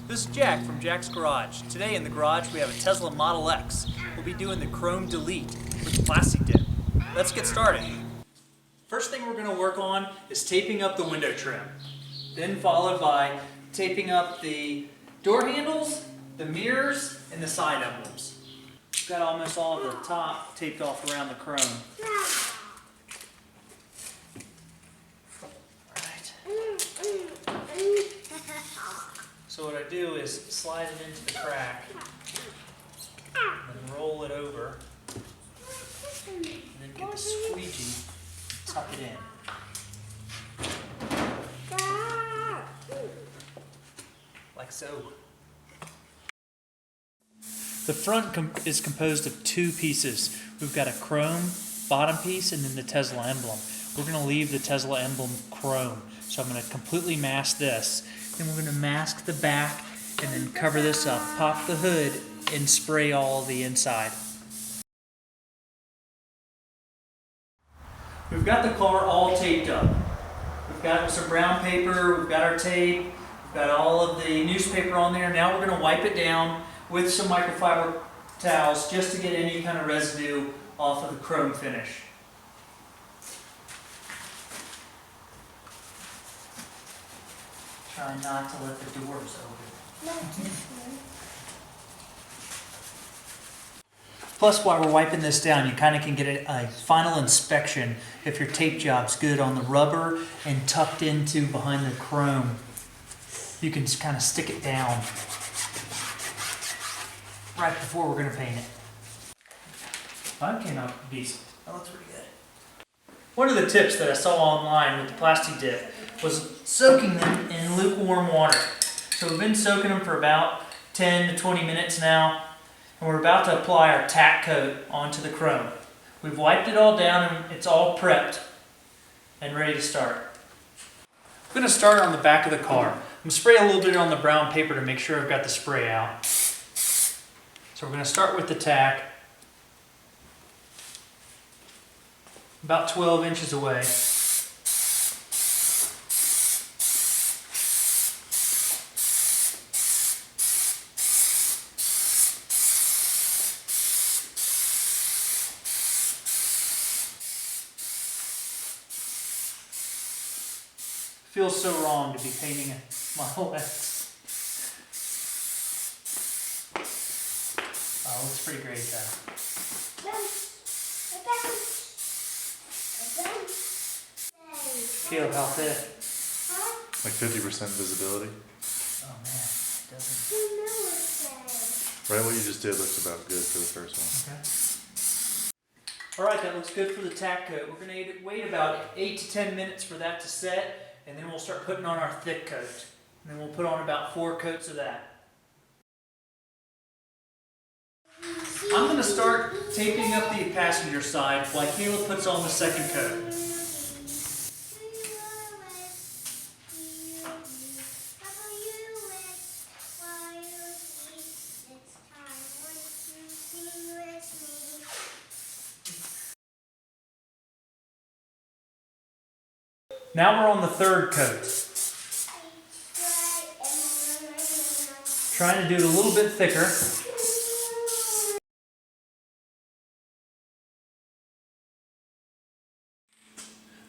This is Jack from Jack's Garage. Today in the garage we have a Tesla Model X. We'll be doing the chrome delete with Plasti Dip. Let's get started. First thing we're going to work on is taping up the window trim. Then followed by taping up the door handles, the mirrors, and the side emblems. We've got almost all of the top taped off around the chrome. So what I do is slide it into the crack, and roll it over, and then get the squeegee, tuck it in. Like so. The front is composed of two pieces. We've got a chrome bottom piece and then the Tesla emblem. We're going to leave the Tesla emblem chrome. So I'm going to completely mask this. Then we're going to mask the back and then cover this up, pop the hood, and spray all the inside. We've got the car all taped up. We've got some brown paper, we've got our tape, we've got all of the newspaper on there. Now we're going to wipe it down with some microfiber towels just to get any kind of residue off of the chrome finish. Try not to let the doors open. Plus, while we're wiping this down, you kind of can get a final inspection if your tape job's good on the rubber and tucked into behind the chrome. You can just kind of stick it down right before we're going to paint it. That came out decent. That looks pretty good. One of the tips that I saw online with the Plasti Dip was soaking them in lukewarm water. So we've been soaking them for about 10 to 20 minutes now, and we're about to apply our tack coat onto the chrome. We've wiped it all down and it's all prepped and ready to start. I'm going to start on the back of the car. I'm going to spray a little bit on the brown paper to make sure I've got the spray out. So we're going to start with the tack, about 12 inches away. Feels so wrong to be painting a Model X. Oh, looks pretty great though. Feel how thick? Like 50% visibility. Oh man, it doesn't. Right, what you just did looks about good for the first one. Okay. Alright, that looks good for the tack coat. We're going to wait about 8 to 10 minutes for that to set, and then we'll start putting on our thick coat. And then we'll put on about 4 coats of that. I'm going to start taping up the passenger side while Kayla puts on the second coat. Now we're on the third coat. Trying to do it a little bit thicker.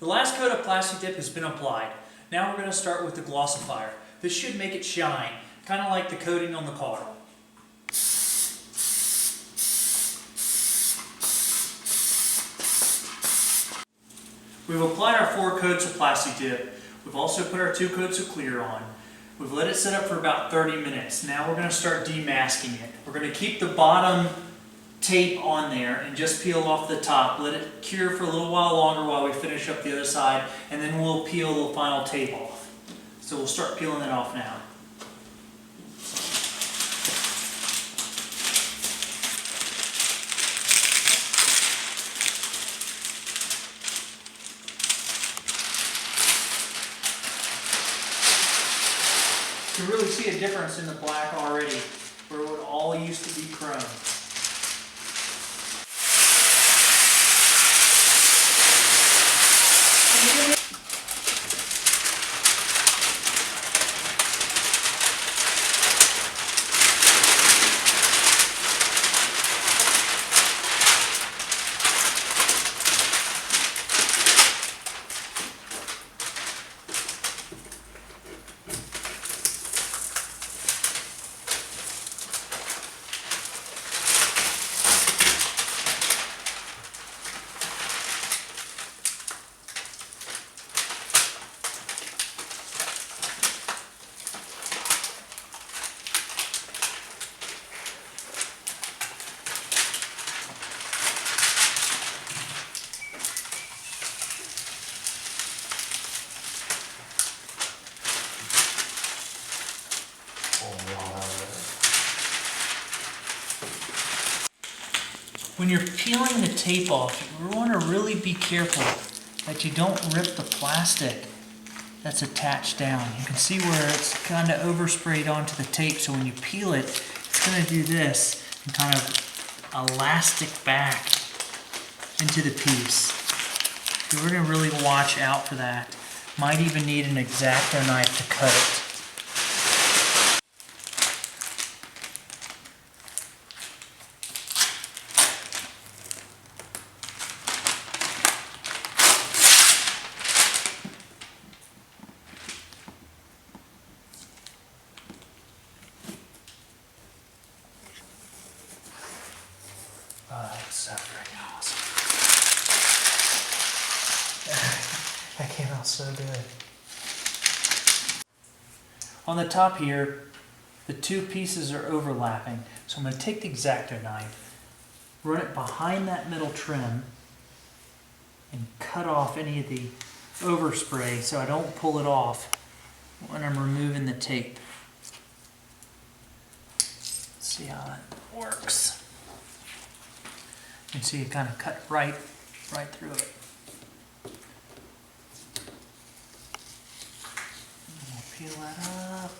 The last coat of Plasti Dip has been applied. Now we're going to start with the Glossifer. This should make it shine, kind of like the coating on the car. We've applied our 4 coats of Plasti Dip. We've also put our 2 coats of clear on. We've let it sit up for about 30 minutes. Now we're going to start demasking it. We're going to keep the bottom tape on there and just peel off the top. Let it cure for a little while longer while we finish up the other side, and then we'll peel the final tape off. So we'll start peeling it off now. You can really see a difference in the black already, where it all used to be chrome. When you're peeling the tape off, you want to really be careful that you don't rip the plastic that's attached down. You can see where it's kind of oversprayed onto the tape, so when you peel it, it's going to do this and kind of elastic back into the piece. So we're going to really watch out for that. Might even need an X-Acto knife to cut it. Oh, that's so freaking awesome. That came out so good. On the top here, the two pieces are overlapping. So I'm going to take the X-Acto knife, run it behind that middle trim, and cut off any of the overspray so I don't pull it off when I'm removing the tape. Let's see how that works. You can see it kind of cut right through it. We'll peel that up.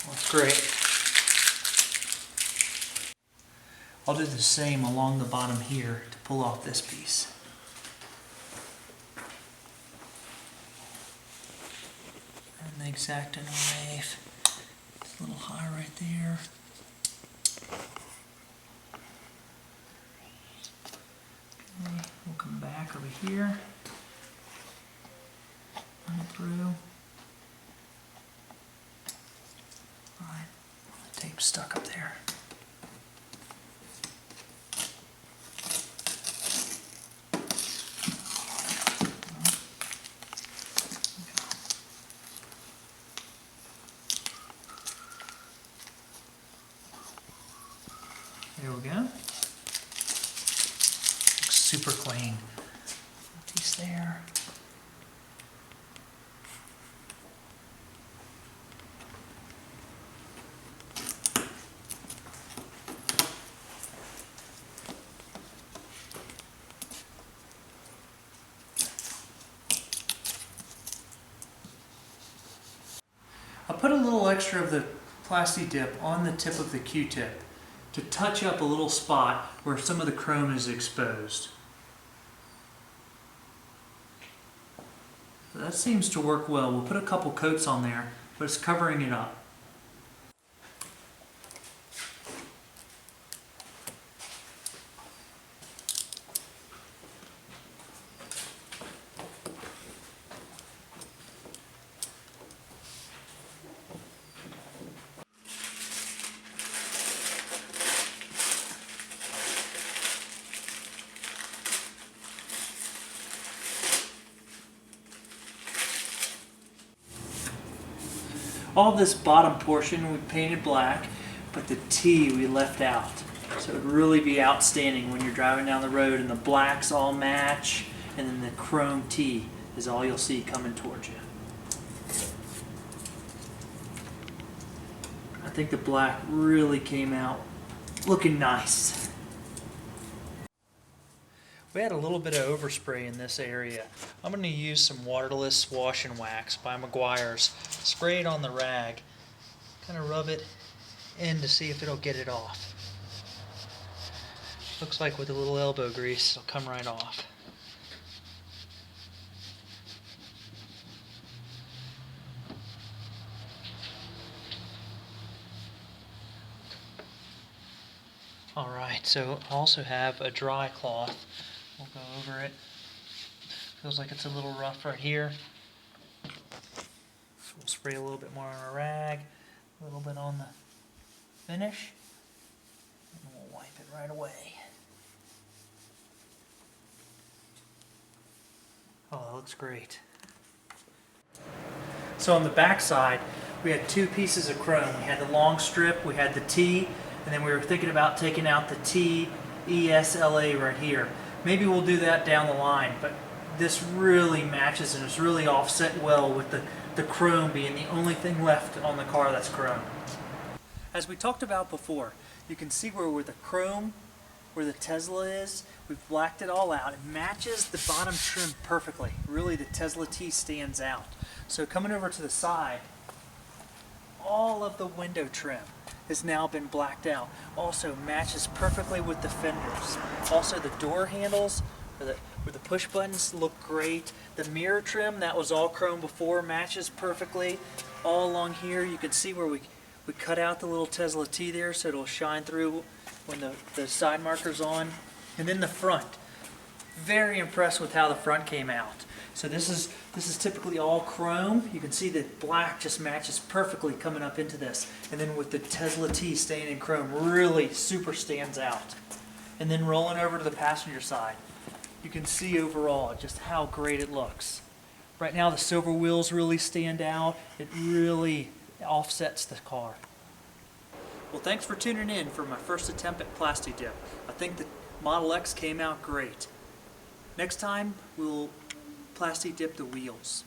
That's great. I'll do the same along the bottom here to pull off this piece. And the X-Acto knife. It's a little high right there. Okay, we'll come back over here. Run it through. Alright, the tape's stuck up there. There we go. Looks super clean. Piece there. I'll put a little extra of the Plasti Dip on the tip of the Q-tip to touch up a little spot where some of the chrome is exposed. That seems to work well. We'll put a couple coats on there, but it's covering it up. All this bottom portion we painted black, but the T we left out. So it would really be outstanding when you're driving down the road and the blacks all match, and then the chrome T is all you'll see coming towards you. I think the black really came out looking nice. We had a little bit of overspray in this area. I'm going to use some waterless wash and wax by Meguiar's. Spray it on the rag. Kind of rub it in to see if it'll get it off. Looks like with a little elbow grease it'll come right off. Alright, so I also have a dry cloth. We'll go over it. Feels like it's a little rough right here. So we'll spray a little bit more on our rag, a little bit on the finish, and we'll wipe it right away. Oh, that looks great. So on the back side, we had two pieces of chrome. We had the long strip, we had the T, and then we were thinking about taking out the T, ESLA right here. Maybe we'll do that down the line, but this really matches and is really offset well with the chrome being the only thing left on the car that's chrome. As we talked about before, you can see where the chrome, where the Tesla is, we've blacked it all out. It matches the bottom trim perfectly. Really, the Tesla T stands out. So coming over to the side, all of the window trim has now been blacked out. Also matches perfectly with the fenders. Also the door handles, where the push buttons look great. The mirror trim, that was all chrome before, matches perfectly. All along here, you can see where we cut out the little Tesla T there so it'll shine through when the side marker's on. And then the front. Very impressed with how the front came out. So this is typically all chrome. You can see that black just matches perfectly coming up into this. And then with the Tesla T staying in chrome, really super stands out. And then rolling over to the passenger side, you can see overall just how great it looks. Right now the silver wheels really stand out. It really offsets the car. Well, thanks for tuning in for my first attempt at Plasti Dip. I think the Model X came out great. Next time, we'll Plasti Dip the wheels.